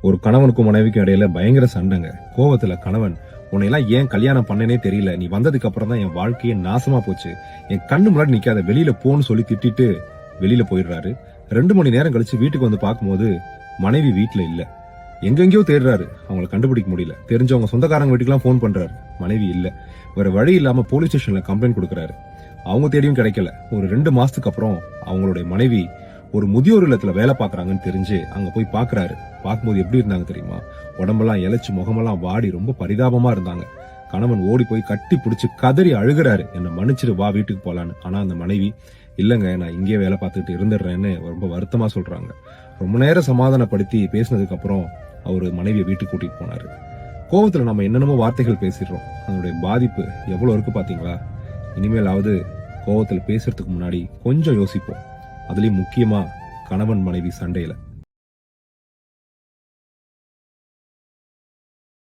ஒரு கணவனுக்கும் மனைவிக்கும் இடையில பயங்கர சண்டைங்க. கோவத்துல கணவன், உன்னையெல்லாம் ஏன் கல்யாணம் பண்ணனே தெரியல, நீ வந்ததுக்கு அப்புறம் தான் என் வாழ்க்கையே நாசமா போச்சு, என் கண்ணு முன்னாடி நிக்காத, வெளியில போன்னு சொல்லி திட்டிட்டு வெளியில போயிடுறாரு. 2 மணி நேரம் கழிச்சு வீட்டுக்கு வந்து பார்க்கும்போது மனைவி வீட்டுல இல்ல. எங்கெங்கயோ தேடுறாரு, அவங்கள கண்டுபிடிக்க முடியல. தெரிஞ்சவங்க சொந்தக்காரங்க வீட்டுக்குலாம் போன் பண்றாரு, மனைவி இல்ல. வேற வழி இல்லாம போலீஸ் ஸ்டேஷன்ல கம்ப்ளைண்ட் கொடுக்கறாரு. அவங்க தேடியும் கிடைக்கல. ஒரு 2 மாசத்துக்கு அப்புறம் அவங்களுடைய மனைவி ஒரு முதியோர் இல்லத்துல வேலை பாக்குறாங்கன்னு தெரிஞ்சு அங்க போய் பாக்குறாரு. பார்க்கும்போது எப்படி இருந்தாங்க தெரியுமா? உடம்பெல்லாம் இழைச்சு, முகமெல்லாம் வாடி ரொம்ப பரிதாபமா இருந்தாங்க. கணவன் ஓடி போய் கட்டி பிடிச்சு கதறி அழுகிறாரு, என்ன மன்னிச்சிரு, வா வீட்டுக்கு போலான்னு. ஆனா அந்த மனைவி, இல்லங்க நான் இங்கே வேலை பார்த்துட்டு இருந்துடுறேன்னு ரொம்ப வருத்தமா சொல்றாங்க. ரொம்ப நேரம் சமாதானப்படுத்தி பேசினதுக்கு அப்புறம் அவரு மனைவியை வீட்டுக்கு கூட்டிட்டு போனாரு. கோவத்துல நம்ம என்னென்னமோ வார்த்தைகள் பேசிடுறோம், அதனுடைய பாதிப்பு எவ்வளவு இருக்கு பாத்தீங்களா? இனிமேலாவது கோவத்துல பேசுறதுக்கு முன்னாடி கொஞ்சம் யோசிப்போம். அதுலயும் முக்கியமா கணவன் மனைவி சண்டையில.